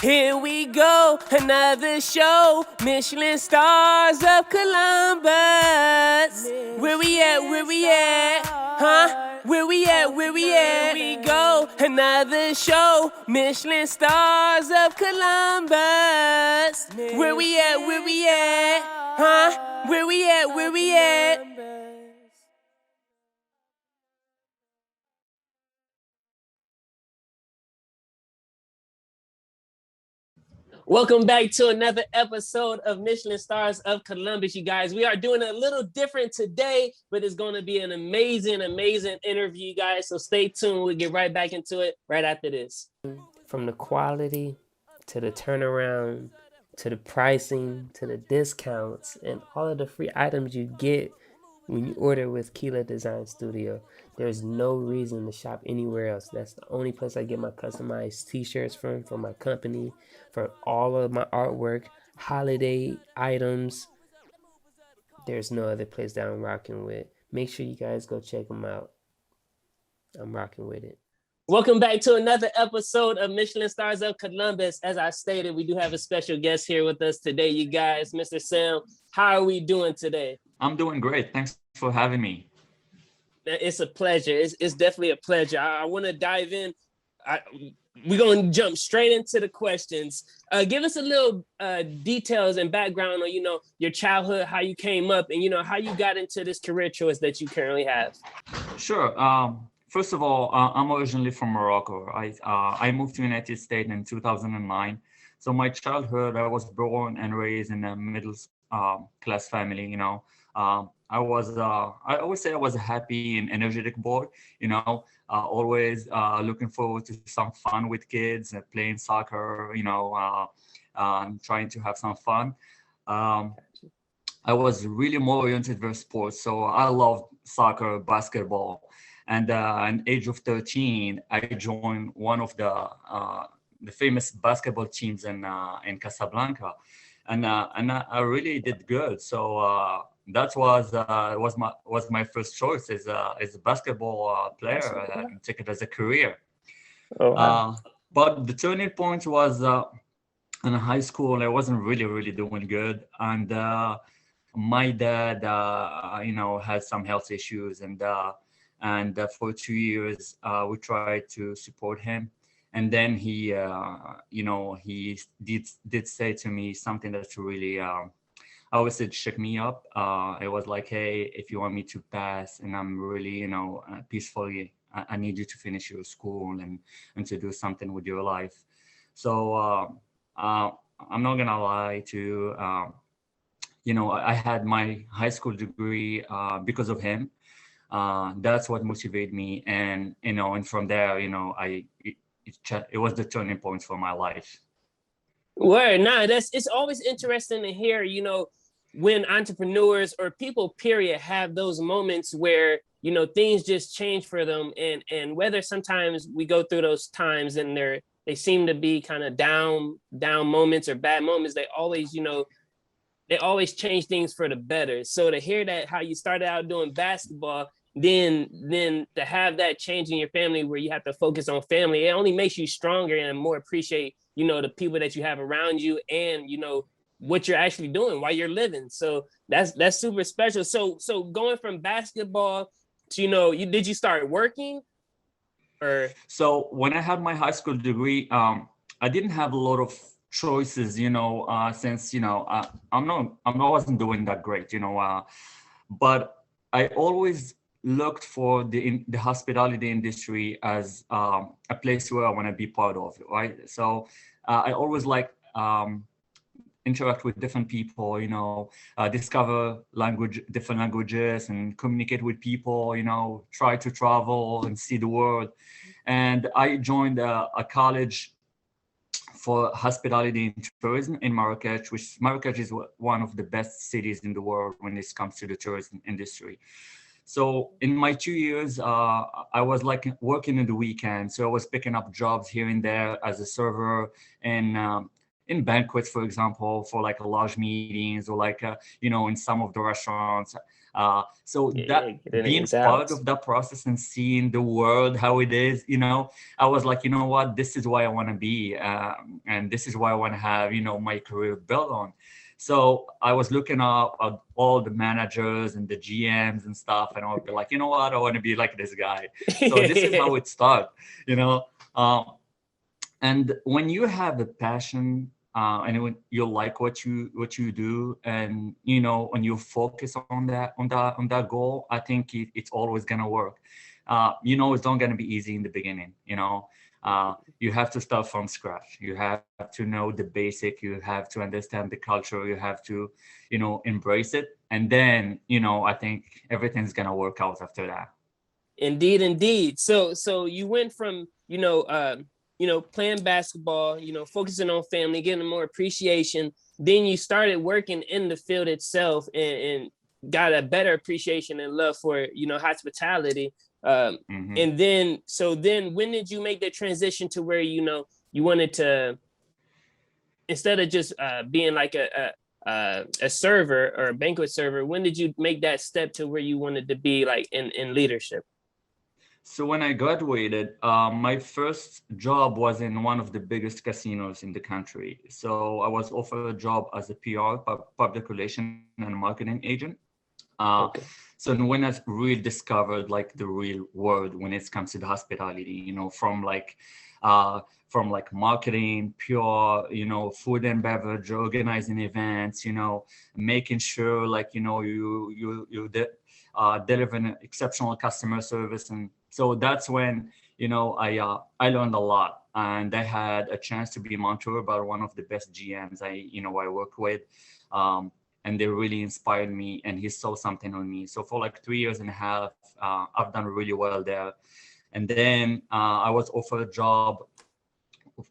Here we go, another show, Michelin Stars of Columbus. Where we at, where we at, huh? Where we at, where we at? Here we go, another show, Michelin Stars of Columbus. Where we at, huh? Where we at, where we at? Welcome back to another episode of Michelin Stars of Columbus, you guys. We are doing a little different today, but it's going to be an amazing interview, you guys. So stay tuned. We'll get right back into it right after this. From the quality to the turnaround to the pricing to the discounts and all of the free items you get when you order with Keela Design Studio, there's no reason to shop anywhere else. That's the only place I get my customized t-shirts from for my company, for all of my artwork, holiday items. There's no other place that I'm rocking with. Make sure you guys go check them out. I'm rocking with it. Welcome back to another episode of Michelin Stars of Columbus. As I stated, we do have a special guest here with us today, you guys. Mr. Sam, how are we doing today? I'm doing great. Thanks for having me. It's a pleasure. It's definitely a pleasure. I want to dive in. We're going to jump straight into the questions. Give us a little details and background on, your childhood, how you came up, and, how you got into this career choice that you currently have. Sure. First of all, I'm originally from Morocco. I moved to the United States in 2009. So my childhood, I was born and raised in a middle class family, I always say I was a happy and energetic boy, always looking forward to some fun with kids, playing soccer, trying to have some fun. I was really more oriented for sports, so I loved soccer, basketball, and at the age of 13, I joined one of the famous basketball teams in Casablanca, and I really did good. So that was my first choice as a basketball player. I can take it as a career. Oh, wow. But the turning point was in high school. I wasn't really doing good, and my dad, had some health issues, and for 2 years we tried to support him. And then he did say to me something that's really, I always said, shook me up. It was like, hey, if you want me to pass and I'm really, peacefully, I need you to finish your school and to do something with your life. So I'm not gonna lie to, I had my high school degree because of him. That's what motivated me. And, and from there, it was the turning point for my life. Word, nah, it's always interesting to hear, when entrepreneurs or people, period, have those moments where, things just change for them. And whether sometimes we go through those times and they seem to be kind of down moments or bad moments, they always, they always change things for the better. So to hear that, how you started out doing basketball, then to have that change in your family where you have to focus on family, it only makes you stronger and more appreciate, the people that you have around you and, what you're actually doing while you're living. So that's super special. So going from basketball to, did you start working? Or so when I had my high school degree, I didn't have a lot of choices, since I wasn't doing that great, but I always looked for the hospitality industry as a place where I want to be part of, right? So I always like interact with different people, discover different languages and communicate with people, try to travel and see the world. And I joined a college for hospitality and tourism in Marrakech, which Marrakech is one of the best cities in the world when it comes to the tourism industry. So in my 2 years, I was like working in the weekend. So I was picking up jobs here and there as a server and in banquets, for example, for like large meetings or like, in some of the restaurants. So that getting being ins and part outs. of that process and seeing the world how it is, I was like, you know what, this is why I want to be, and this is why I want to have, my career built on. So I was looking up at all the managers and the GMs and stuff, and I would be like, you know what, I want to be like this guy. So this is how it started, you know. And when you have a passion, and when you like what you do, and when you focus on that goal, I think it's always gonna work. It's not gonna be easy in the beginning. You have to start from scratch. You have to know the basic. You have to understand the culture. You have to, embrace it, and then I think everything's gonna work out after that. Indeed, indeed. So you went from playing basketball, focusing on family, getting more appreciation. Then you started working in the field itself, and got a better appreciation and love for hospitality. And then when did you make the transition to where you wanted to, instead of just being like a server or a banquet server, when did you make that step to where you wanted to be like in leadership? So when I graduated, my first job was in one of the biggest casinos in the country. So I was offered a job as a PR, public relation and marketing agent. Okay. So when I really discovered like the real world when it comes to the hospitality, from like marketing, pure, food and beverage, organizing events, making sure like, delivering exceptional customer service. And so that's when, I learned a lot, and I had a chance to be mentored by one of the best GMs I work with. And they really inspired me, and he saw something on me. So for like 3 years and a half, I've done really well there. And then I was offered a job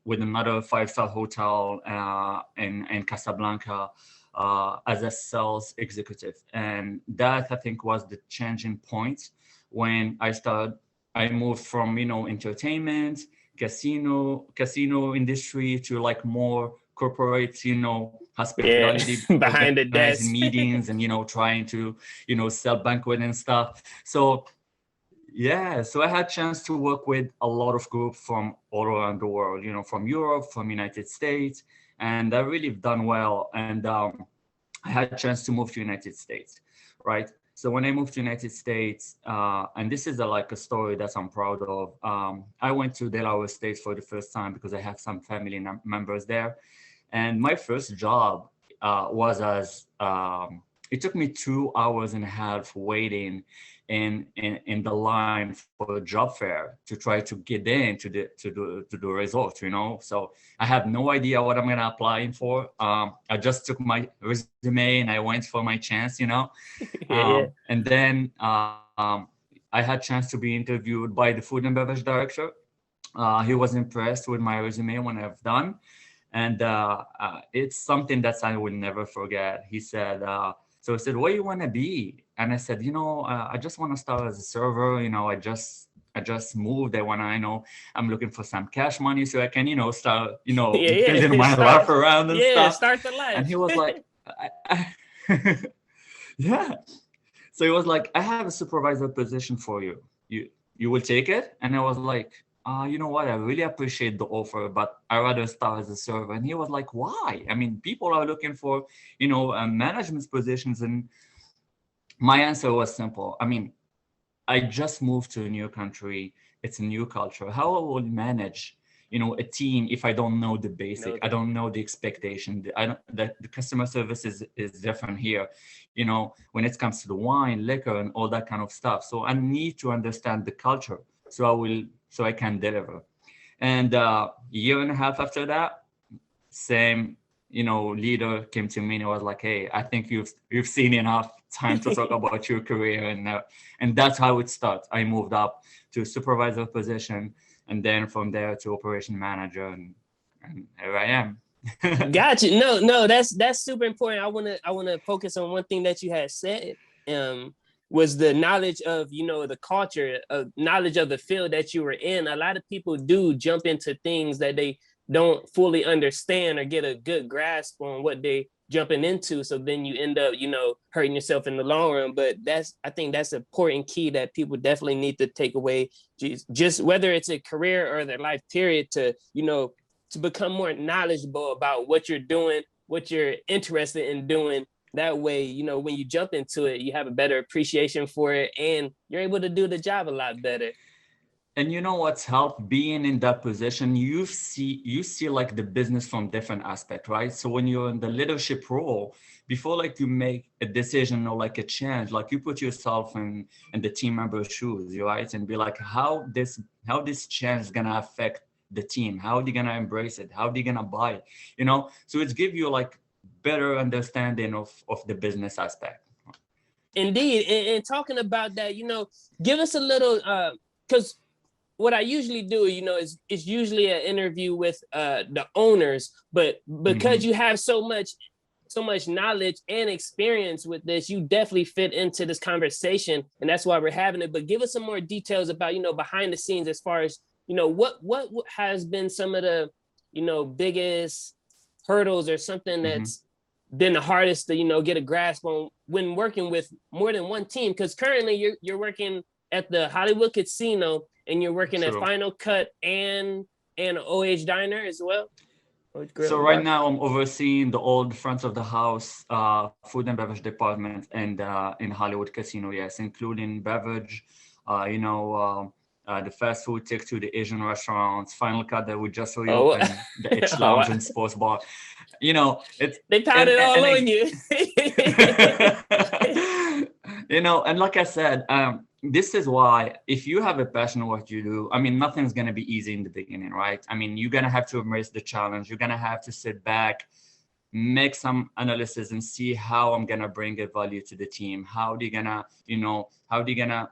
with another five-star hotel in Casablanca as a sales executive. And that, I think, was the changing point when I moved from, entertainment, casino industry to like more corporate, hospitality, Behind the organizing desk. meetings and, trying to, sell banquet and stuff. So yeah, so I had chance to work with a lot of groups from all around the world, from Europe, from United States, and I really done well. And I had a chance to move to United States, right? So when I moved to United States, and this is like a story that I'm proud of. I went to Delaware State for the first time because I have some family members there, and my first job was as it took me 2 hours and a half waiting in the line for a job fair to try to get in to the resort, So I have no idea what I'm gonna apply for. I just took my resume and I went for my chance, Yeah. And then I had chance to be interviewed by the food and beverage director. He was impressed with my resume when I've done. And it's something that I will never forget. He said, so I said, "Where you want to be?" And I said, I just want to start as a server. I just moved. I'm looking for some cash money so I can, start, Yeah. building my life around and stuff. Start the And life. he was like, yeah. So he was like, "I have a supervisor position for you. You will take it?" And I was like, you know what? I really appreciate the offer, but I rather start as a server. And he was like, "Why? I mean, people are looking for, management positions." And my answer was simple. I mean, I just moved to a new country. It's a new culture. How I will manage, a team if I don't know the basic, I don't know the expectation. The customer service is different here, when it comes to the wine, liquor, and all that kind of stuff. So I need to understand the culture so I can deliver. And a year and a half after that, same, leader came to me and was like, "Hey, I think you've seen enough. Time to talk about your career." And that's how it starts. I moved up to supervisor position, and then from there to operation manager, and here I am. Gotcha. No, that's super important. I wanna focus on one thing that you had said. Was the knowledge of the culture, of knowledge of the field that you were in. A lot of people do jump into things that they don't fully understand or get a good grasp on what they jumping into. So then you end up, hurting yourself in the long run. But I think that's an important key that people definitely need to take away, just whether it's a career or their life period, to, to become more knowledgeable about what you're doing, what you're interested in doing. That way, when you jump into it, you have a better appreciation for it and you're able to do the job a lot better. And you know what's helped being in that position? You see like the business from different aspect, right? So when you're in the leadership role, before like you make a decision or like a change, like you put yourself in the team member's shoes, right? And be like, how this change is gonna affect the team? How they gonna embrace it? How they gonna buy it? So it's give you like better understanding of the business aspect. Indeed. And talking about that, give us a little, because what I usually do, is usually an interview with the owners, but because you have so much knowledge and experience with this, you definitely fit into this conversation, and that's why we're having it. But give us some more details about, behind the scenes, as far as, what has been some of the, biggest hurdles or something that's been the hardest to, get a grasp on when working with more than one team. Because currently you're working at the Hollywood Casino, and you're working at Final Cut and OH Diner as well. So right now I'm overseeing the old front of the house food and beverage department, and in Hollywood Casino, yes, including beverage, the fast food, take to the Asian restaurants, Final Cut that we just reopened, the H Lounge and sports bar. They pounded all on you. And like I said, this is why if you have a passion in what you do, I mean, nothing's going to be easy in the beginning, right? I mean, you're going to have to embrace the challenge. You're going to have to sit back, make some analysis and see how I'm going to bring a value to the team. How they going to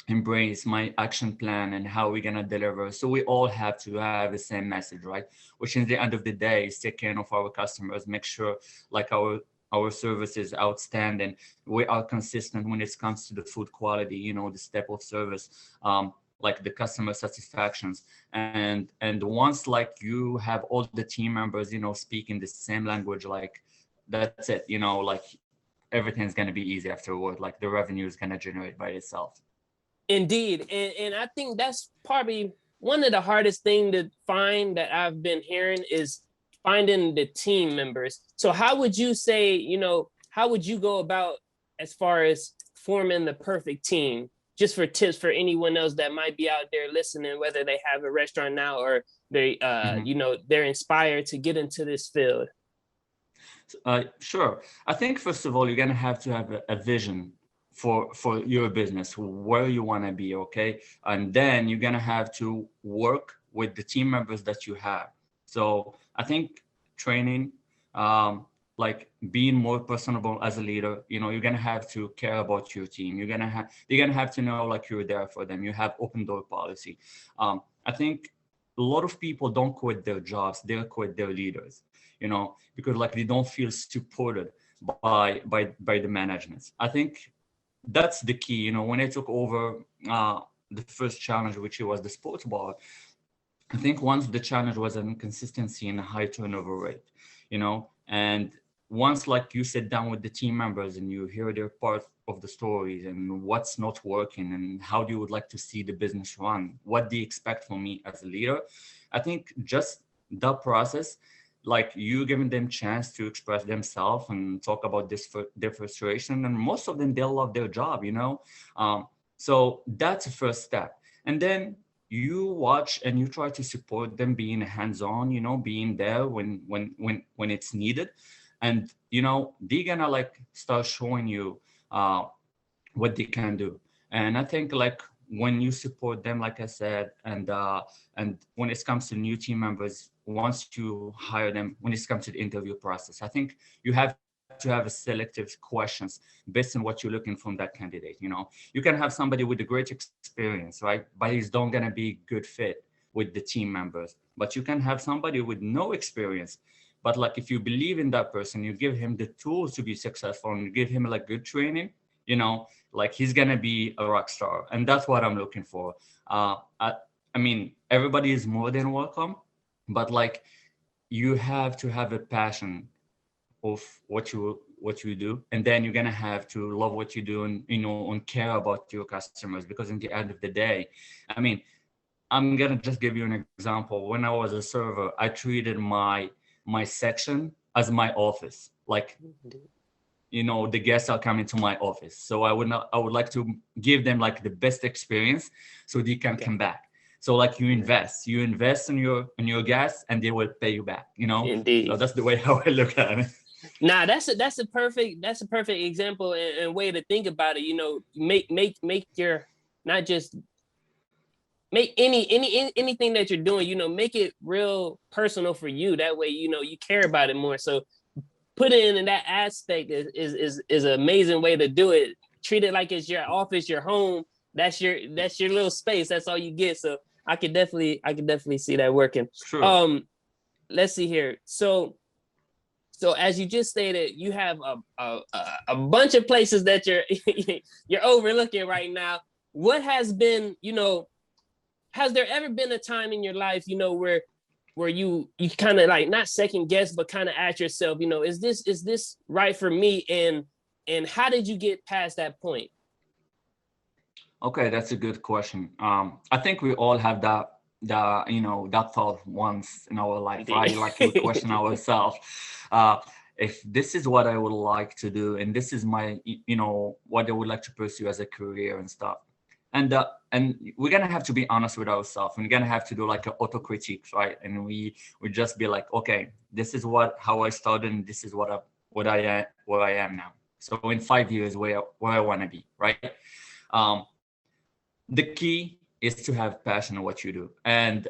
embrace my action plan and how we're going to deliver. So we all have to have the same message, right? Which in the end of the day is take care of our customers, make sure like our service is outstanding. We are consistent when it comes to the food quality, the step of service, like the customer satisfactions. And once like you have all the team members, speaking the same language, like that's it, like everything's going to be easy afterward. Like the revenue is going to generate by itself. Indeed. And I think that's probably one of the hardest things to find that I've been hearing is finding the team members. So how would you say, how would you go about as far as forming the perfect team? Just for tips for anyone else that might be out there listening, whether they have a restaurant now or they, they're inspired to get into this field. Sure. I think first of all, you're going to have a vision for your business, where you want to be, okay? And then you're going to have to work with the team members that you have. So I think training, like being more personable as a leader, you're going to have to care about your team. They're going to have to know like you're there for them. You have open door policy. I think a lot of people don't quit their jobs. They quit their leaders, because like they don't feel supported by the management. I think that's the key. When I took over the first challenge, which was the sports bar, I think once the challenge was an inconsistency and a high turnover rate, and once like you sit down with the team members and you hear their part of the stories and what's not working and how you would like to see the business run, what they expect from me as a leader, I think just that process, like you giving them chance to express themselves and talk about their frustration, and most of them, they'll love their job, so that's the first step. And then you watch and you try to support them being hands-on, being there when it's needed. And, they're gonna like start showing you what they can do. And I think like when you support them, like I said, and when it comes to new team members, once you hire them, when it comes to the interview process, I think you have to have a selective questions based on what you're looking from that candidate. You can have somebody with a great experience, right? But he's not going to be good fit with the team members. But you can have somebody with no experience. But like if you believe in that person, you give him the tools to be successful and you give him like good training, like he's going to be a rock star. And that's what I'm looking for. I mean, everybody is more than welcome but like you have to have a passion of what you do, and then you're gonna have to love what you do, and and care about your customers, because in the end of the day, I mean, I'm gonna just give you an example. When I was a server, I treated my section as my office. Like, the guests are coming to my office, so I would like to give them like the best experience so they can come back. So like you invest in your guests, and they will pay you back. Indeed. So that's the way how I look at it. Nah, that's a perfect example and way to think about it. Make your, not just make anything that you're doing, make it real personal for you. That way, you care about it more. So put it in that aspect is an amazing way to do it. Treat it like it's your office, your home. That's your little space. That's all you get. So I could definitely see that working. Sure. Let's see here. So as you just stated, you have a bunch of places that you're overlooking right now. What has been, has there ever been a time in your life, where you kind of like not second guess, but kind of ask yourself, is this right for me? And how did you get past that point? Okay, that's a good question. I think we all have that thought once in our life, right? Like we question ourselves. If this is what I would like to do, and this is what I would like to pursue as a career and stuff. And we're gonna have to be honest with ourselves. We're gonna have to do like an autocritique, right? And we just be like, okay, this is how I started, and this is where I am now. So in 5 years, where I want to be, right? Um, the key is to have passion in what you do. And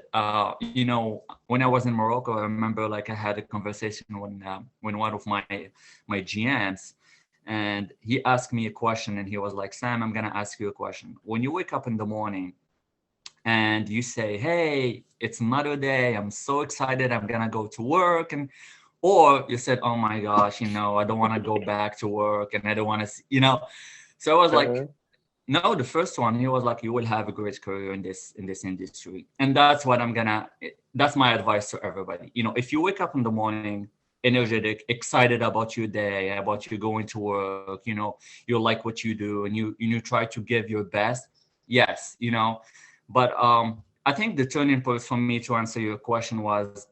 when I was in Morocco, I remember like I had a conversation when one of my GMs, and he asked me a question, and he was like, Sam, I'm gonna ask you a question. When you wake up in the morning and you say, hey, it's another day, I'm so excited, I'm gonna go to work, or you said, oh my gosh, I don't want to go back to work, and I don't want to, so I was like, no, the first one, he was like, you will have a great career in this industry. And that's that's my advice to everybody. If you wake up in the morning energetic, excited about your day, about you going to work, you like what you do, and you try to give your best, yes, but I think the turning point for me, to answer your question, was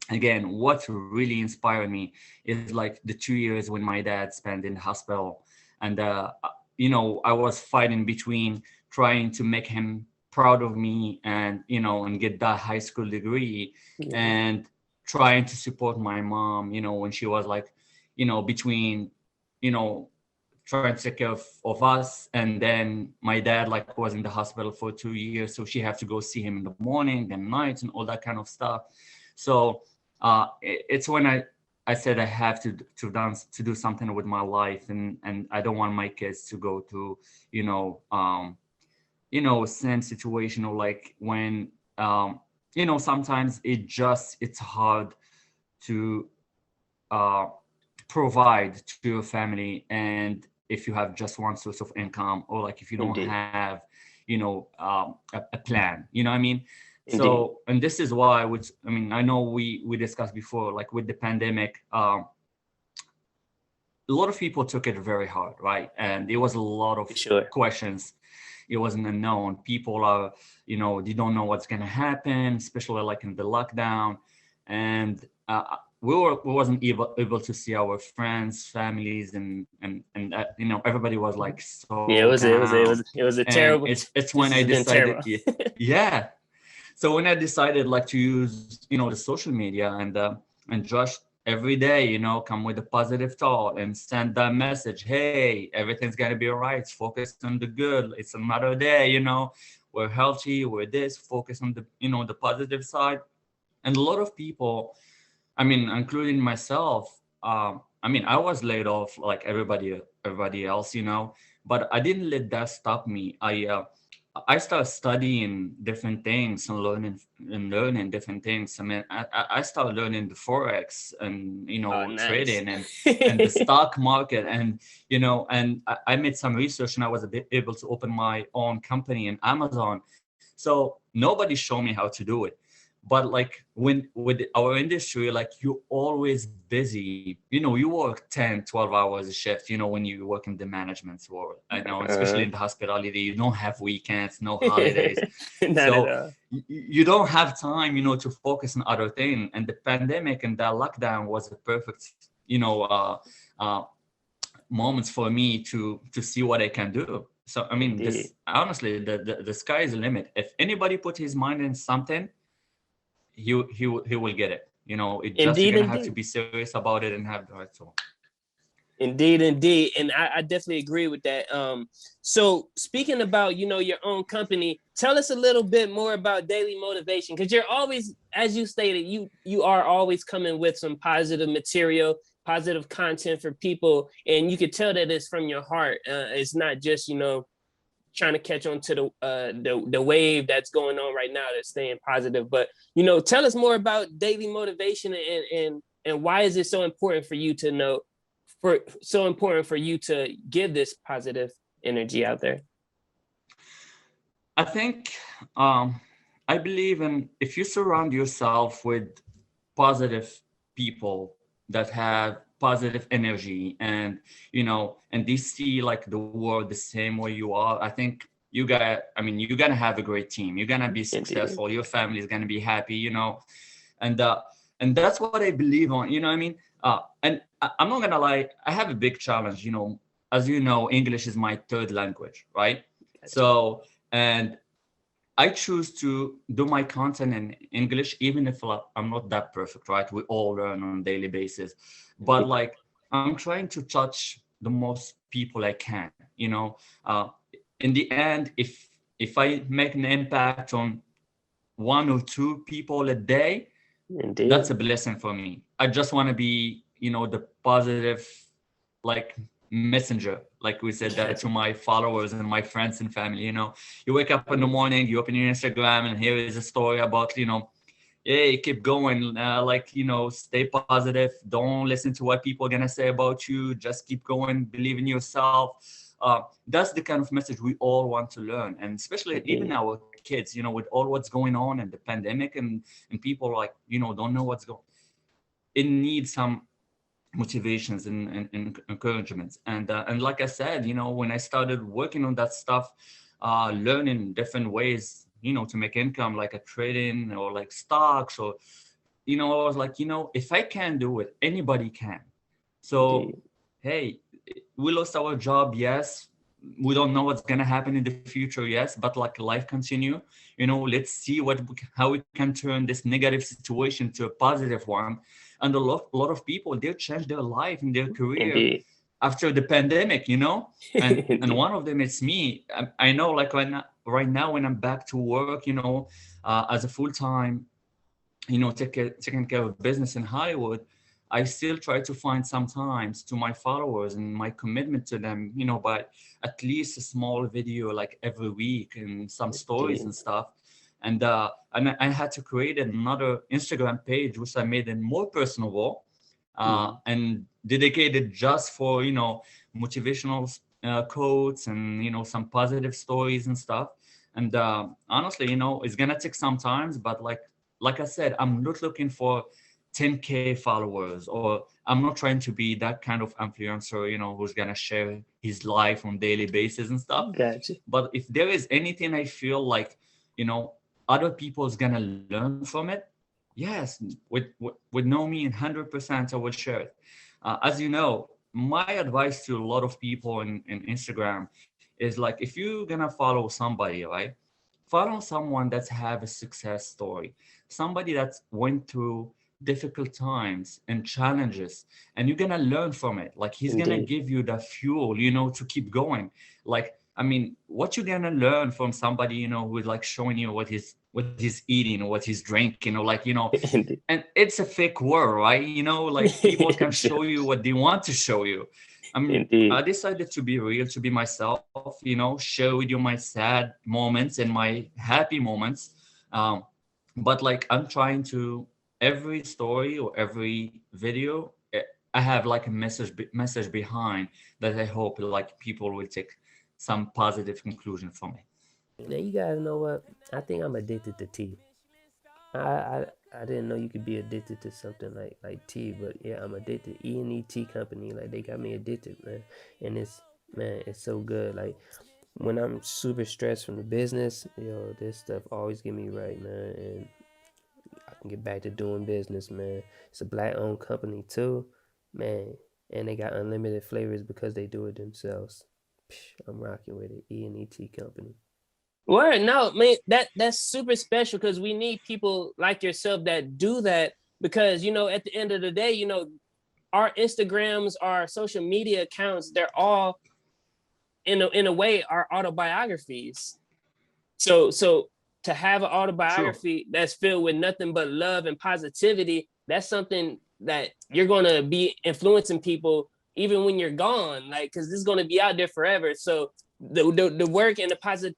again, what really inspired me is like the 2 years when my dad spent in the hospital. And I was fighting between trying to make him proud of me and get that high school degree, and trying to support my mom, when she was like, between, trying to take care of us. And then my dad like was in the hospital for 2 years. So she had to go see him in the morning and nights and all that kind of stuff. So it's when I said I have to do something with my life, and I don't want my kids to go to same situation, or like when sometimes it's hard to provide to your family, and if you have just one source of income, or like if you don't have a plan, what I mean. So, and this is why, I know we discussed before, like with the pandemic, a lot of people took it very hard, right? And there was a lot of questions. It was an unknown. People are, they don't know what's going to happen, especially like in the lockdown. And we wasn't able to see our friends, families, and everybody was like so. Yeah, it was a terrible. It's when I decided, yeah. So when I decided like to use, the social media and just every day, come with a positive thought and send that message. Hey, everything's gonna be all right. Focus on the good. It's another day, we're healthy. We're this. Focus on the, the positive side. And a lot of people, including myself, I was laid off like everybody else, but I didn't let that stop me. I started studying different things and learning different things. I started learning the Forex and, nice. trading and the stock market. And, and I made some research, and I was able to open my own company in Amazon. So nobody showed me how to do it. but like when with our industry, like you're always busy, you work 10-12 hours a shift, when you work in the management world. I know, especially in the hospitality, you don't have weekends, no holidays. Not at So all. you don't have time, to focus on other things. And the pandemic and that lockdown was a perfect, uh, moments for me to see what I can do. So I mean, Indeed. this honestly, the sky is the limit. If anybody put his mind in something, he will get it. It just, you're Indeed, gonna have to indeed. be serious about it and have the right tool. Indeed, indeed. And I definitely agree with that. So speaking about, your own company, tell us a little bit more about Daily Motivation, because you're always, as you stated, you are always coming with some positive material, positive content for people. And you could tell that it's from your heart. It's not just, trying to catch on to the wave that's going on right now, that's staying positive. But, tell us more about Daily Motivation, and why is it so important for you to know, so important for you to give this positive energy out there? I think, I believe in, if you surround yourself with positive people that have positive energy, and and they see like the world the same way you are, I think you're gonna have a great team. You're gonna be Indeed. successful. Your family is gonna be happy. And and that's what I believe on. You know what I mean? And I'm not gonna lie. I have a big challenge. As you know, English is my third language, right? Gotcha. So, and I choose to do my content in English, even if I'm not that perfect, right? We all learn on a daily basis. But Indeed. like, I'm trying to touch the most people I can, in the end, if I make an impact on one or two people a day, that's Indeed. a blessing for me. I just want to be, the positive, like, messenger, like we said that to Gotcha. my followers and my friends and family. You wake up in the morning, you open your Instagram, and here is a story about, hey, keep going, like, stay positive, don't listen to what people are gonna say about you, just keep going, believe in yourself. That's the kind of message we all want to learn, and especially even Indeed. our kids, with all what's going on and the pandemic, and people, like, don't know what's going. It needs some motivations and encouragements. And like I said, when I started working on that stuff, learning different ways, to make income, like a trading or like stocks, or I was like, if I can do it, anybody can. So, Indeed. hey, we lost our job, yes. We don't know what's gonna happen in the future, yes. But like, life continue. Let's see how we can turn this negative situation to a positive one. And a lot of people, they change their life and their career Indeed. after the pandemic. And Indeed. one of them is me. I know, like, right now when I'm back to work, as a full-time, taking care of business in Hollywood, I still try to find some times to my followers and my commitment to them, by at least a small video like every week and some stories Indeed. and stuff. And I had to create another Instagram page, which I made it more personable, Mm. and dedicated just for, motivational quotes and, some positive stories and stuff. And honestly, it's gonna take some times, but like I said, I'm not looking for 10K followers, or I'm not trying to be that kind of influencer, who's gonna share his life on daily basis and stuff. Gotcha. But if there is anything I feel like, other people's gonna learn from it, yes, with no me, 100% I will share it. As you know, my advice to a lot of people in Instagram is like, if you're gonna follow somebody, right? Follow someone that's have a success story, somebody that went through difficult times and challenges, and you're gonna learn from it. Like, he's gonna Indeed. give you the fuel, to keep going. Like, I mean, what you're gonna learn from somebody, who is like showing you what he's eating or what he's drinking, or like, Indeed. and it's a fake world, right? Like, people can show you what they want to show you. I Indeed. decided to be real, to be myself, share with you my sad moments and my happy moments. Um, but like, I'm trying to, every story or every video, I have like a message behind that I hope like people will take some positive conclusion from it. Now, you guys know what? I think I'm addicted to tea. I didn't know you could be addicted to something like tea, but yeah, I'm addicted. E&E Company, like they got me addicted, man. And it's man, it's so good. Like when I'm super stressed from the business, this stuff always get me right, man. And I can get back to doing business, man. It's a black owned company too, man. And they got unlimited flavors because they do it themselves. I'm rocking with it. E&E Company. Word, no, man, that's super special because we need people like yourself that do that because at the end of the day, our Instagrams, our social media accounts, they're all in a way our autobiographies. So to have an True. autobiography that's filled with nothing but love and positivity, that's something that you're gonna be influencing people even when you're gone, like because this is gonna be out there forever. So the work and the positive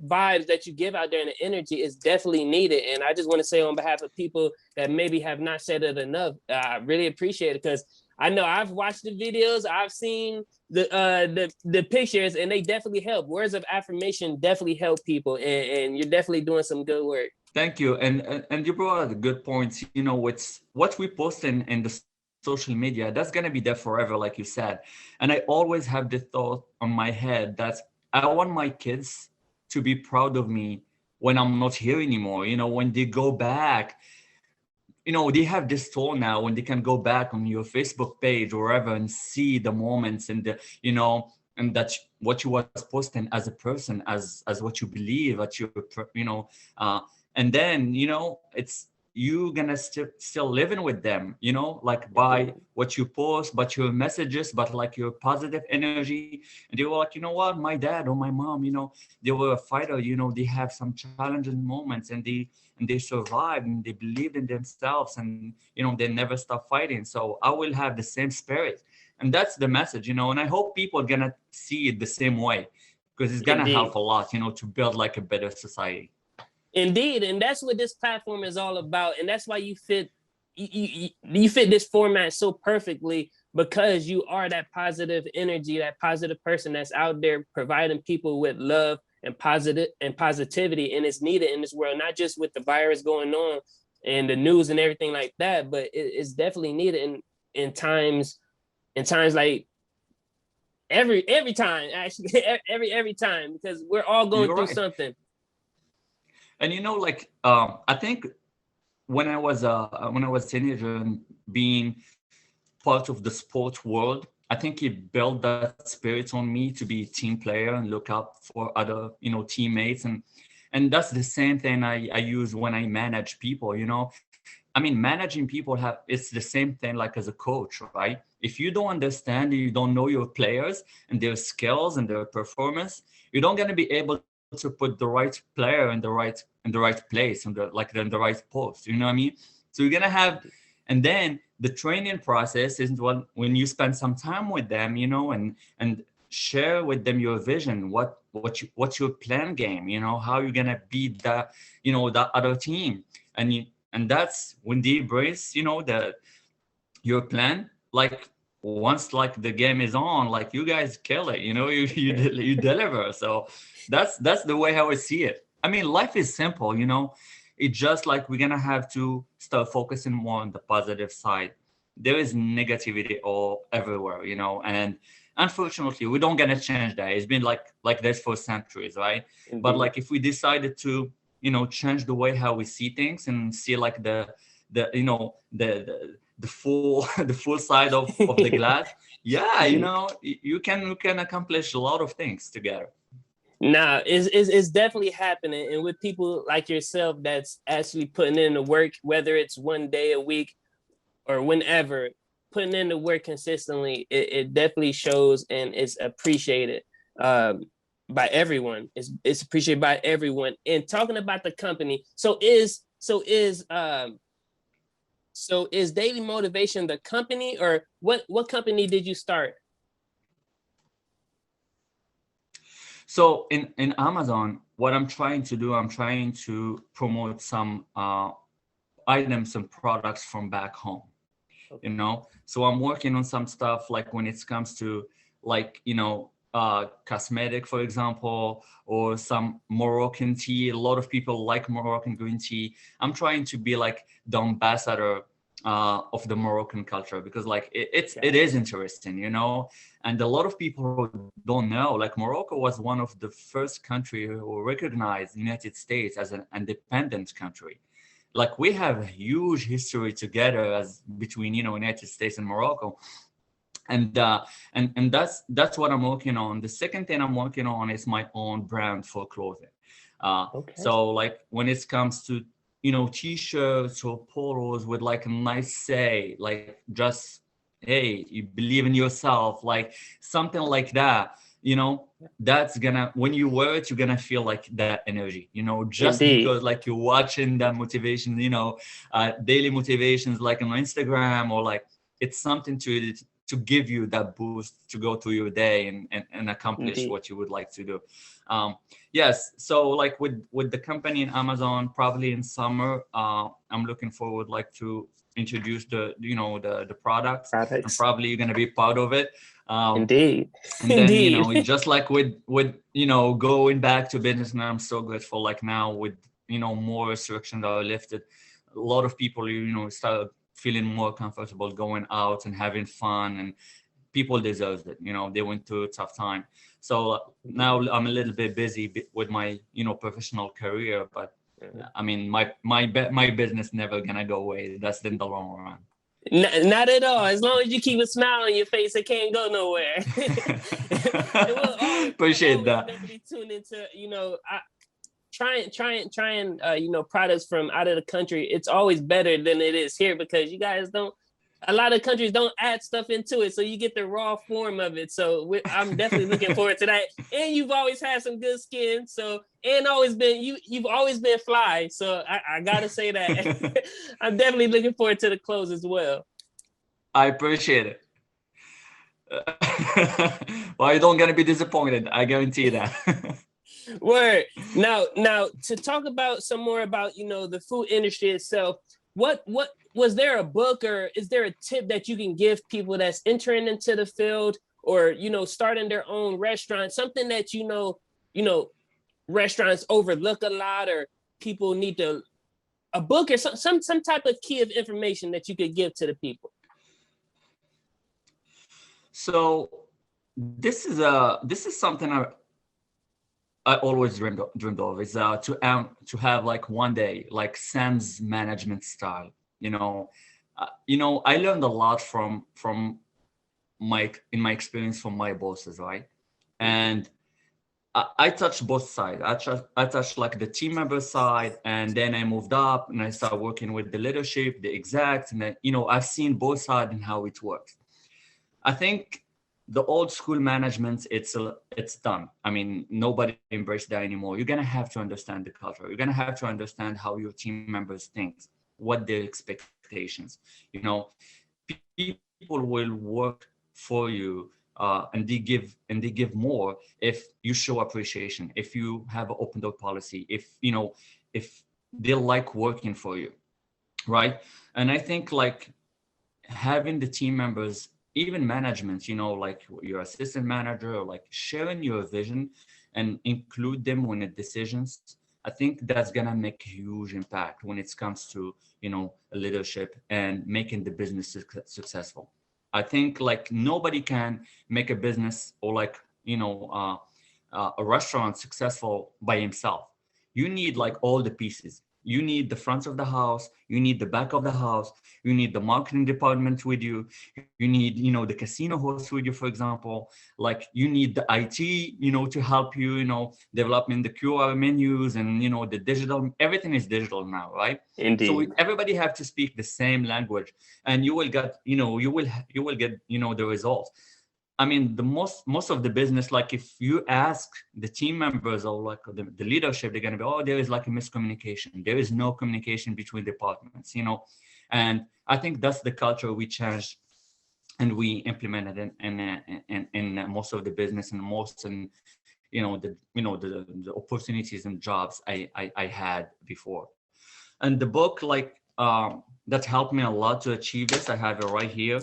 vibes that you give out there and the energy is definitely needed. And I just want to say on behalf of people that maybe have not said it enough, I really appreciate it because I know I've watched the videos, I've seen the pictures, and they definitely help. Words of affirmation definitely help people, and you're definitely doing some good work. Thank you. And you brought out a good points. It's what we post in the social media, that's gonna be there forever, like you said. And I always have the thought on my head that I want my kids to be proud of me when I'm not here anymore. When they go back, they have this tool now when they can go back on your Facebook page or wherever and see the moments and and that's what you was posting as a person, as what you believe, at your, and then it's you gonna still living with them, like by what you post, but your messages, but like your positive energy. And they were like, what, my dad or my mom, they were a fighter, they have some challenging moments, and they survived, and they believed in themselves, and they never stop fighting. So I will have the same spirit, and that's the message, and I hope people are gonna see it the same way, because it's gonna Indeed. help a lot, to build like a better society. Indeed, and that's what this platform is all about, and that's why you fit this format so perfectly because you are that positive energy, that positive person that's out there providing people with love and positivity, and it's needed in this world, not just with the virus going on and the news and everything like that, but it's definitely needed in times like every time actually every time because we're all going You're through right. something. And like I think when I was teenager and being part of the sport world, I think it built that spirit on me to be a team player and look out for other teammates. And that's the same thing I use when I manage people. I mean, managing people it's the same thing like as a coach, right? If you don't understand, you don't know your players and their skills and their performance, you're not going to be able to put the right player in the right place, in the right post. You know what I mean? So you're gonna have, and then the training process is when you spend some time with them, and share with them your vision, what's your plan game, how you're gonna beat the other team, and that's when they embrace, your plan. Like once like the game is on, like you guys kill it, you deliver. So that's the way how I see it. I mean, life is simple, it's just like we're gonna have to start focusing more on the positive side. There is negativity all everywhere, and unfortunately we don't gonna change that. It's been like this for centuries, right? But Indeed. like if we decided to change the way how we see things and see like the the full the full side of the glass, yeah, you can accomplish a lot of things together. Nah, it's definitely happening, and with people like yourself that's actually putting in the work, whether it's one day a week or whenever, putting in the work consistently, it definitely shows and it's appreciated um, by everyone. It's appreciated by everyone. And talking about the company, so is Daily Motivation the company, or what company did you start? So in Amazon, what I'm trying to do, I'm trying to promote some items and products from back home. Okay. So I'm working on some stuff like when it comes to like cosmetic, for example, or some Moroccan tea. A lot of people like Moroccan green tea. I'm trying to be like the ambassador of the Moroccan culture, because like it is interesting, you know. And a lot of people don't know, like Morocco was one of the first country who recognized the United States as an independent country. Like we have a huge history together as between, you know, United States and Morocco. And that's what I'm working on. The second thing I'm working on is my own brand for clothing. So like when it comes to, you know, t-shirts or polos with like a nice say, like just, hey, you believe in yourself, like something like that, you know, that's gonna, when you wear it, you're gonna feel like that energy, you know, just because like you're watching that motivation, you know, daily motivations like on Instagram, or like it's something to give you that boost to go through your day and accomplish what you would like to do. Yes, so like with the company in Amazon, probably in summer, I'm looking forward like to introduce the, you know, the products, and probably you're gonna be part of it. And then, you know, just like with you know, going back to business, and I'm so grateful, like now with, you know, more restrictions are lifted, a lot of people, you know, start feeling more comfortable going out and having fun, and people deserve it, you know, they went through a tough time. So now I'm a little bit busy with my, you know, professional career, but I mean, my business never gonna go away. That's in the long run. Not at all. As long as you keep a smile on your face, it can't go nowhere. Appreciate that. Definitely tune into, you know, trying you know, products from out of the country. It's always better than it is here, because you guys don't, a lot of countries don't add stuff into it, so you get the raw form of it. So I'm definitely looking forward to that. And you've always had some good skin, so, and always been, you've always been fly, so I gotta say that. I'm definitely looking forward to the clothes as well. I appreciate it. Well, you don't gonna be disappointed, I guarantee that. Word. Now to talk about some more about, you know, the food industry itself, what was there a book, or is there a tip that you can give people that's entering into the field, or, you know, starting their own restaurant, something that, you know, restaurants overlook a lot, or people need to, a book or some type of key of information that you could give to the people? So this is something I always dreamed of is to have like one day like Sam's management style. You know, I learned a lot from my experience from my bosses, right? And I touched both sides. I touched like the team member side, and then I moved up and I started working with the leadership, the execs, and then, you know, I've seen both sides and how it works. I think the old school management, it's done. I mean, nobody embraces that anymore. You're gonna have to understand the culture. You're gonna have to understand how your team members think, what their expectations. You know, people will work for you, and they give more if you show appreciation, if you have an open door policy, if they like working for you, right? And I think like having the team members, even management, you know, like your assistant manager, or like sharing your vision and include them when the decisions, I think that's gonna make a huge impact when it comes to, you know, leadership and making the business successful. I think like nobody can make a business, or like, you know, a restaurant successful by himself. You need like all the pieces. You need the front of the house, you need the back of the house, you need the marketing department with you, you need, you know, the casino host with you, for example, like you need the IT, you know, to help you, you know, developing the QR menus, and, you know, the digital, everything is digital now, right? Indeed. So everybody have to speak the same language, and you will get, you know, you will get, you know, the results. I mean, the most of the business, like if you ask the team members or like the leadership, they're gonna be, oh, there is like a miscommunication. There is no communication between departments, you know. And I think that's the culture we changed and we implemented in most of the business, and most in, you know, the opportunities and jobs I had before. And the book, like that helped me a lot to achieve this, I have it right here.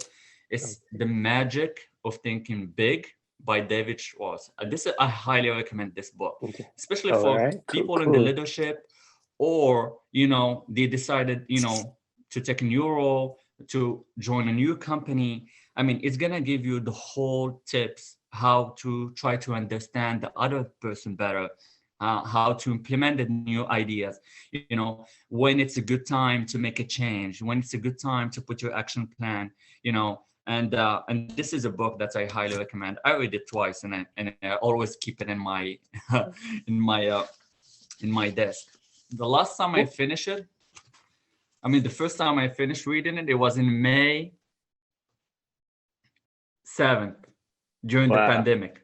It's The Magic of Thinking Big by David Schwartz. I highly recommend this book, Okay. especially All for right. people in the Cool. leadership, or they decided to take a new role, to join a new company. I mean, it's gonna give you the whole tips how to try to understand the other person better, how to implement the new ideas. When it's a good time to make a change, when it's a good time to put your action plan. And this is a book that I highly recommend. I read it twice, and I always keep it in my in my in my desk. The last time I Cool. finished it, I mean, the first time I finished reading it, it was in May 7th during the Wow. pandemic.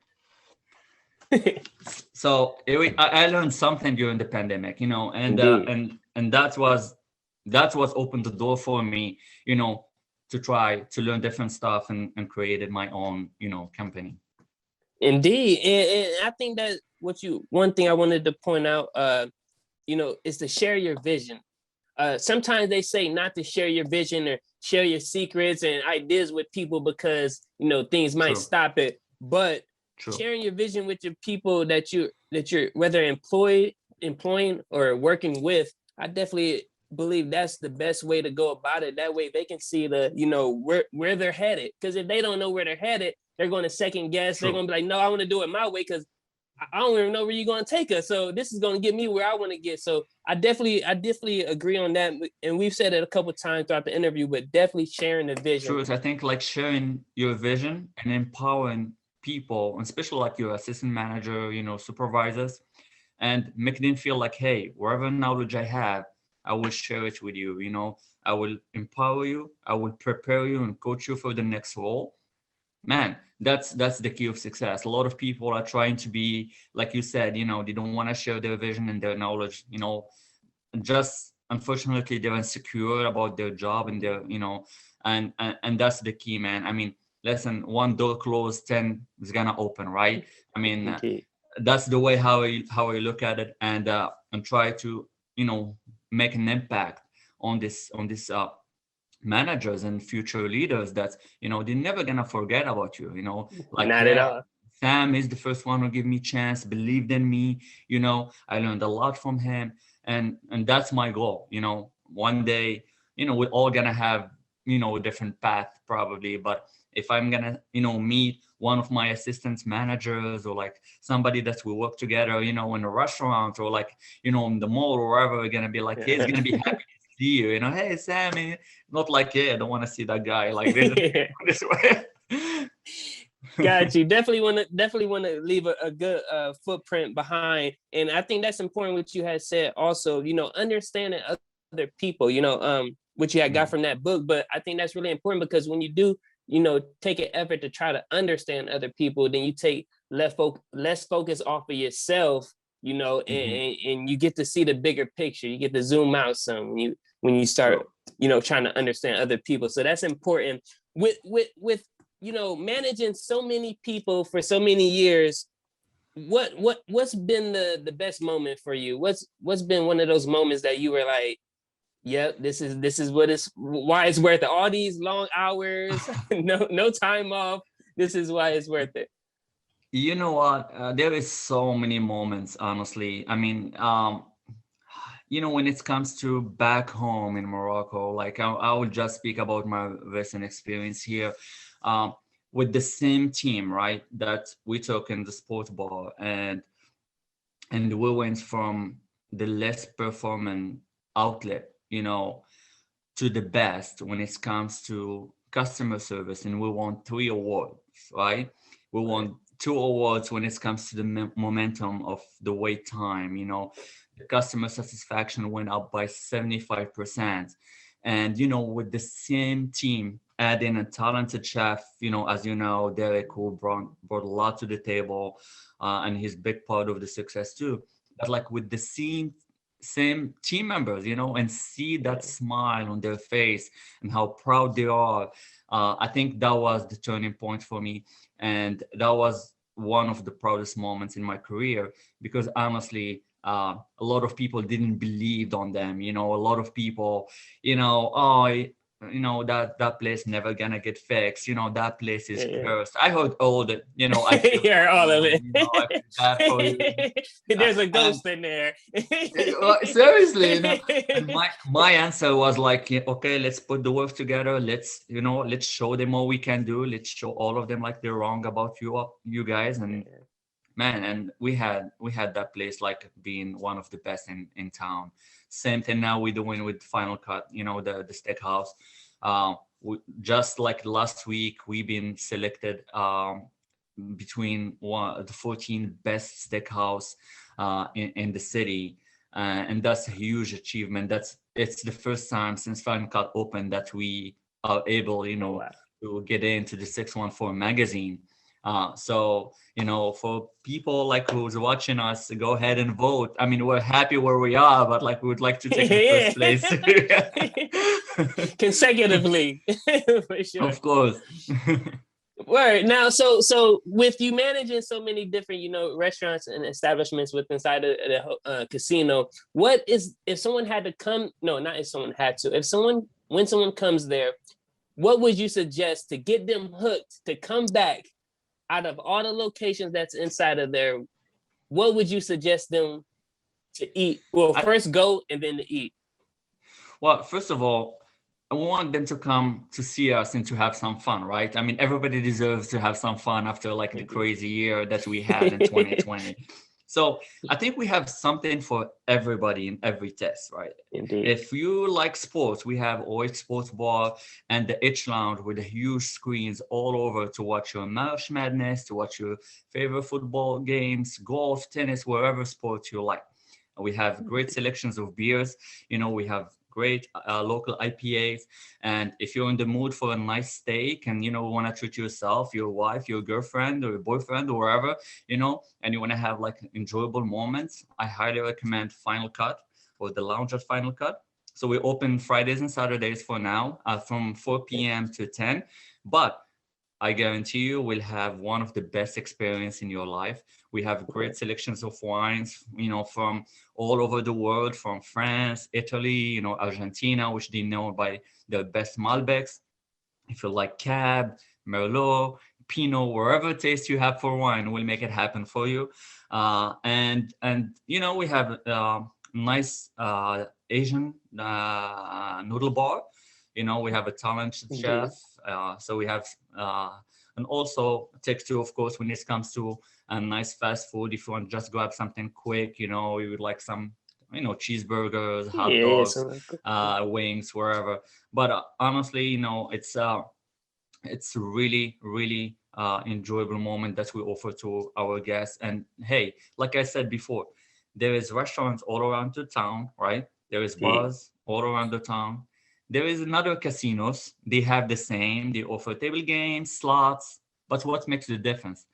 So I learned something during the pandemic, Indeed. and that was opened the door for me, to try to learn different stuff and created my own, company. Indeed. And I think that one thing I wanted to point out, is to share your vision. Sometimes they say not to share your vision or share your secrets and ideas with people because things might True, stop it. But true, sharing your vision with your people that you're whether employing or working with, I definitely believe that's the best way to go about it. That way they can see where they're headed. Because if they don't know where they're headed, they're going to second guess. They're true. going to be like, no, I want to do it my way because I don't even know where you're going to take us. So this is going to get me where I want to get. So I definitely agree on that. And we've said it a couple of times throughout the interview, but definitely sharing the vision. True. I think like sharing your vision and empowering people, and especially like your assistant manager, supervisors, and making them feel like, hey, whatever knowledge I have, I will share it with you. I will empower you, I will prepare you and coach you for the next role. Man, that's the key of success. A lot of people are trying to be, like you said, they don't want to share their vision and their knowledge, just unfortunately they're insecure about their job and their, and that's the key, man. I mean, listen, one door closed, 10 is gonna open, right? I mean, Okay. that's the way how I look at it, and try to, make an impact on this managers and future leaders that they're never gonna forget about you. Like, Not at yeah, all. Sam is the first one who gave me chance, believed in me. I learned a lot from him, and that's my goal. One day, we're all gonna have a different path probably, but if I'm gonna meet one of my assistants managers, or like somebody that we work together, in a restaurant, or like in the mall, or wherever, we're gonna be like, hey, he's gonna be happy to see you. Hey, Sammy. Not like, hey, I don't want to see that guy like this, this way. Got you. Definitely want to leave a good footprint behind, and I think that's important. What you had said also, understanding other people. What you had got from that book, but I think that's really important because when you do, take an effort to try to understand other people, then you take less focus off of yourself. And you get to see the bigger picture. You get to zoom out some when you start, trying to understand other people. So that's important with managing so many people for so many years. What's been the best moment for you? What's been one of those moments that you were like, yep, this is why it's worth it. All these long hours, no time off. This is why it's worth it. You know what? There is so many moments, honestly. I mean, when it comes to back home in Morocco, like I will just speak about my recent experience here, with the same team, right? That we took in the sports bar, and we went from the less performing outlet, to the best when it comes to customer service, and we won 3 awards, right? We won 2 awards when it comes to the momentum of the wait time. The customer satisfaction went up by 75%, and with the same team, add in a talented chef, as Derek, who brought a lot to the table, and he's big part of the success too. But like with the same team members, and see that smile on their face and how proud they are. I think that was the turning point for me, and that was one of the proudest moments in my career, because honestly, a lot of people didn't believe on them. A lot of people, oh, that place never gonna get fixed. That place is Yeah. cursed. I heard all the, I feel You're for all of you, it. I feel bad for you. There's a And ghost in there. seriously, and my answer was like, yeah, okay, let's put the work together. Let's show them what we can do. Let's show all of them like they're wrong about you guys. And man, and we had that place like being one of the best in town. Same thing now we're doing with Final Cut, the steakhouse. Just like last week, we've been selected between the 14 best steakhouse in the city, and that's a huge achievement. It's the first time since Final Cut opened that we are able, Wow. to get into the 614 magazine. So, for people like who's watching us, go ahead and vote. I mean, we're happy where we are, but like we would like to take the first place. Consecutively, for sure. Of course. Word. Now, so with you managing so many different, restaurants and establishments with inside the casino, what is, if someone had to come? No, not if someone had to. When someone comes there, what would you suggest to get them hooked to come back? Out of all the locations that's inside of there, what would you suggest them to eat? Well, first go and then to eat. Well, first of all, I want them to come to see us and to have some fun, right? I mean, everybody deserves to have some fun after like the crazy year that we had in 2020. So I think we have something for everybody in every test, right? Indeed. If you like sports, we have OH Sports Bar and the Itch Lounge with the huge screens all over to watch your March Madness, to watch your favorite football games, golf, tennis, wherever sports you like. We have great selections of beers. We have great local IPAs. And if you're in the mood for a nice steak and, want to treat yourself, your wife, your girlfriend or your boyfriend or wherever, and you want to have like enjoyable moments, I highly recommend Final Cut or the lounge at Final Cut. So we open Fridays and Saturdays for now from 4 p.m. to 10. But I guarantee you will have one of the best experience in your life. We have great selections of wines, from all over the world, from France, Italy, Argentina, which they know by the best Malbecs. If you like Cab, Merlot, Pinot, wherever taste you have for wine, we'll make it happen for you. And we have nice Asian noodle bar. We have a talented chef. So we have, and also takes to, of course, when it comes to a nice fast food, if you want to just grab something quick, we would like some, cheeseburgers, hot dogs, wings, wherever. But honestly, it's really, really enjoyable moment that we offer to our guests. And hey, like I said before, there is restaurants all around the town, right? There is bars all around the town. There is another casinos. They have the same. They offer table games, slots. But what makes the difference?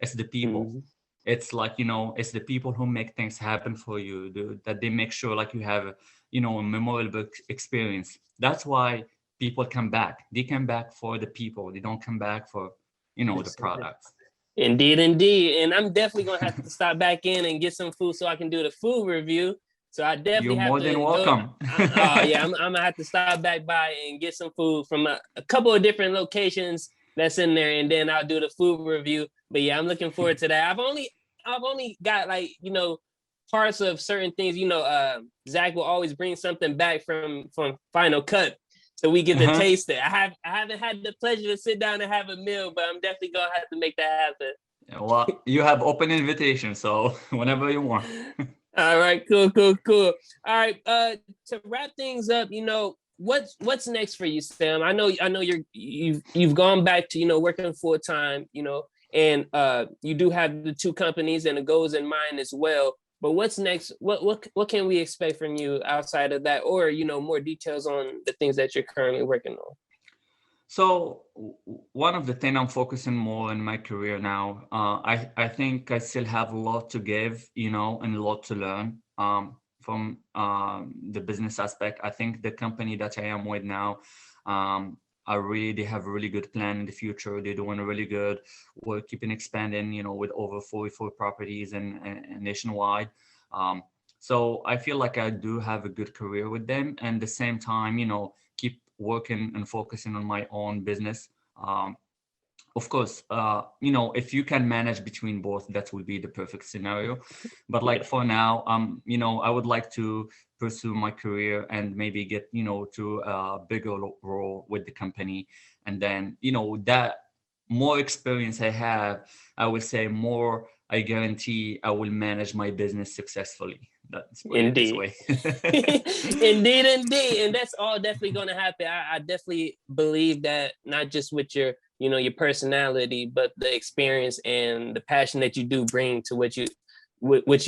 It's the people. Mm-hmm. It's like, it's the people who make things happen for you, that they make sure like you have, a memorable experience. That's why people come back. They come back for the people. They don't come back for, the products. Indeed, indeed. And I'm definitely going to have to stop back in and get some food so I can do the food review. So I definitely You're have more to than welcome. I'm gonna have to stop back by and get some food from a couple of different locations that's in there, and then I'll do the food review. But yeah, I'm looking forward to that. I've only got like parts of certain things. Zach will always bring something back from Final Cut, so we get to taste it. I haven't had the pleasure to sit down and have a meal, but I'm definitely gonna have to make that happen. Well, you have open invitation, so whenever you want. All right, cool. All right, to wrap things up, what's next for you, Sam? I know you've gone back to working full time, and you do have the two companies and the goals in mind as well. But what's next? What can we expect from you outside of that, or more details on the things that you're currently working on? So one of the things I'm focusing more in my career now, I think I still have a lot to give, and a lot to learn from the business aspect. I think the company that I am with now, they have a really good plan in the future. They're doing really good. We're keeping expanding, with over 44 properties and nationwide. So I feel like I do have a good career with them, and at the same time, keep working and focusing on my own business. Of course, if you can manage between both, that will be the perfect scenario. But like for now, I would like to pursue my career and maybe get, to a bigger role with the company. And then, that more experience I have, I would say more, I guarantee I will manage my business successfully. Let's put it this way. Indeed. And that's all definitely going to happen. I definitely believe that, not just with your personality, but the experience and the passion that you do bring to what you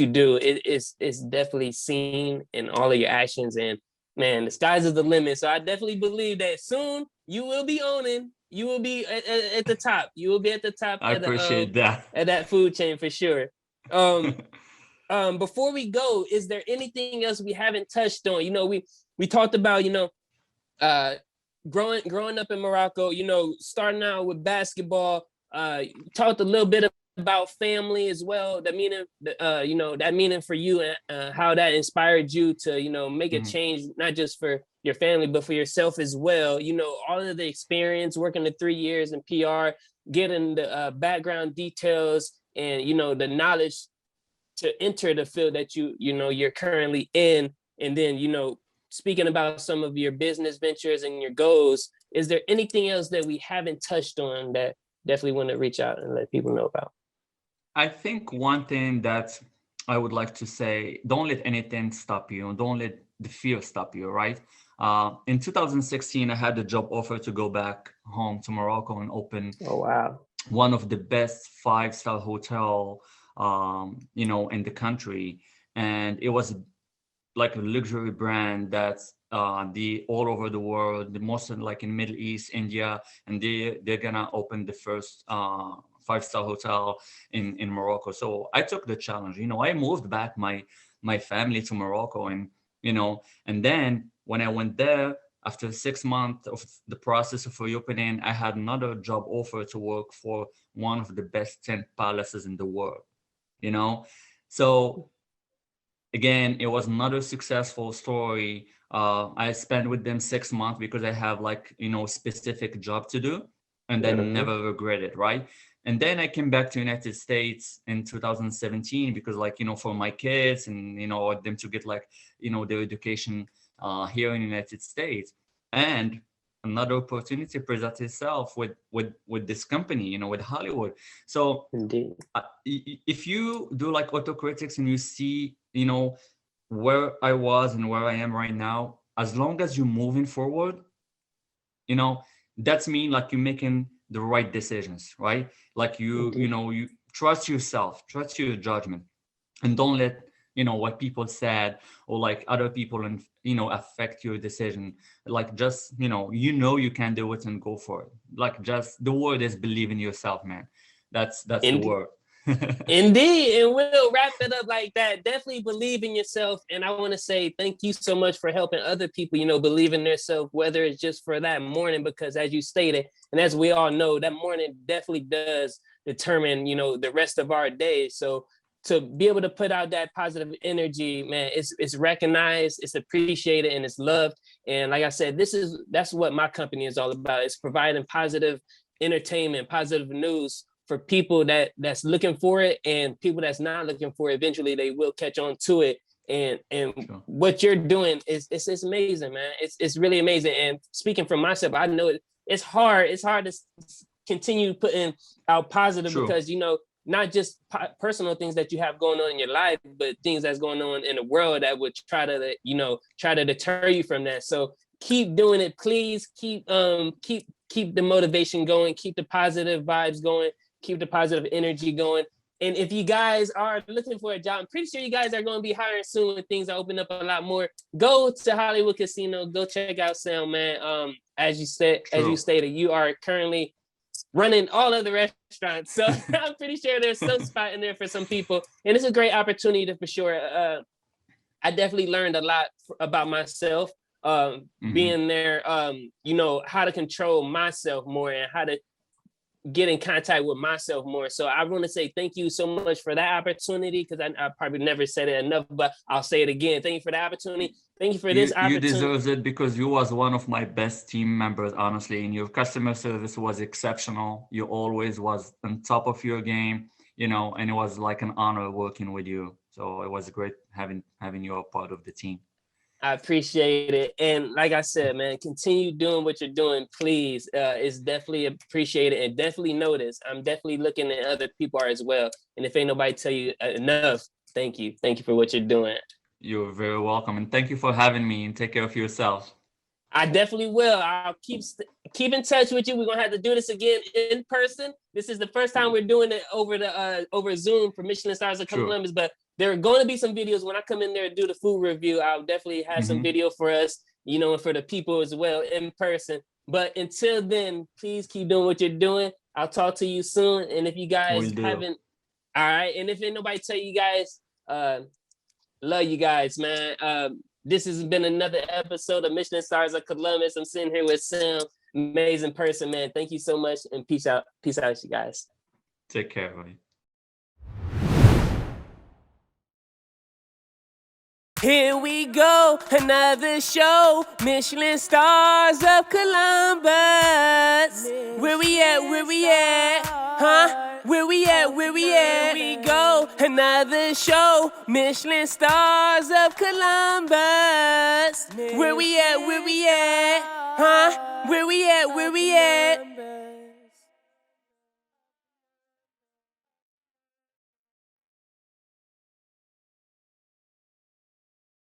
do. It's definitely seen in all of your actions. And man, the sky's is the limit. So I definitely believe that soon you will be owning. You will be at the top. You will be at the top. I appreciate that. At that food chain for sure. Before we go, is there anything else we haven't touched on? We talked about growing up in Morocco. Starting out with basketball. Talked a little bit about family as well. That meaning for you, and how that inspired you to make a change, not just for your family but for yourself as well. All of the experience working the 3 years in PR, getting the background details and the knowledge to enter the field that you're currently in. And then speaking about some of your business ventures and your goals, is there anything else that we haven't touched on that definitely want to reach out and let people know about? I think one thing that I would like to say, don't let anything stop you. Don't let the fear stop you, right? In 2016, I had a job offer to go back home to Morocco and open one of the best 5-star hotel, in the country. And it was like a luxury brand that's all over the world, the most like in Middle East, India, and they're gonna open the first 5-star hotel in Morocco. So I took the challenge. I moved back my family to Morocco, and and then when I went there, after 6 months of the process of reopening, I had another job offer to work for one of the best 10 palaces in the world. So again, it was another successful story. I spent with them 6 months because I have specific job to do, and then never regret it, right? And then I came back to United States in 2017 because for my kids and them to get their education here in the United States. And another opportunity presented itself with this company, with Hollywood. So if you do autocritics and you see where I was and where I am right now, as long as you're moving forward, that's mean you're making the right decisions, right? You trust yourself, trust your judgment, and don't let what people said or other people and affect your decision. Just you can do it and go for it. Just the word is believe in yourself, man. That's the word. Indeed, and we'll wrap it up like that. Definitely believe in yourself, and I want to say thank you so much for helping other people believe in themselves, whether it's just for that morning, because as you stated, and as we all know, that morning definitely does determine the rest of our day. So to be able to put out that positive energy, man, it's recognized, it's appreciated, and it's loved. And like I said, that's what my company is all about. It's providing positive entertainment, positive news for people that's looking for it, and people that's not looking for it. Eventually they will catch on to it. And sure. What you're doing it's amazing, man. It's really amazing. And speaking from myself, I know it's hard to continue putting out positive. True. Because not just personal things that you have going on in your life, but things that's going on in the world that would try to deter you from that. So keep doing it, please. Keep the motivation going, keep the positive vibes going, keep the positive energy going. And if you guys are looking for a job, I'm pretty sure you guys are going to be hiring soon when things are opening up a lot more. Go to Hollywood Casino, go check out Sam, man. As you stated, you are currently running all of the restaurants. So I'm pretty sure there's some spot in there for some people. And it's a great opportunity for sure. I definitely learned a lot about myself being there, how to control myself more and how to get in contact with myself more. So I want to say thank you so much for that opportunity, because I probably never said it enough, but I'll say it again. Thank you for the opportunity. Thank you for this You opportunity. deserve it because you was one of my best team members, honestly, and your customer service was exceptional. You always was on top of your game, you know, and it was like an honor working with you. So it was great having you a part of the team. I appreciate it. And like I said, man, continue doing what you're doing, please. It's definitely appreciated and definitely noticed. I'm definitely looking at other people are as well. And if ain't nobody tell you enough, thank you. Thank you for what you're doing. You're very welcome. And thank you for having me, and take care of yourself. I definitely will. I'll keep in touch with you. We're gonna have to do this again in person. This is the first time we're doing it over Zoom for Michelin Stars of Columbus, but there are going to be some videos when I come in there and do the food review. I'll definitely have some video for us, you know, and for the people as well in person. But until then, please keep doing what you're doing. I'll talk to you soon. And if you guys haven't, all right. And if ain't nobody tell you guys, love you guys, man. This has been another episode of Michelin Stars of Columbus. I'm sitting here with Sam, amazing person, man. Thank you so much, and peace out. Peace out, you guys. Take care, buddy. Here we go, another show, Michelin Stars of Columbus. Where we at, where we at, huh? Where we at, where we at? Here we go, another show, Michelin Stars of Columbus. Where we at, huh? Where we at, where we at?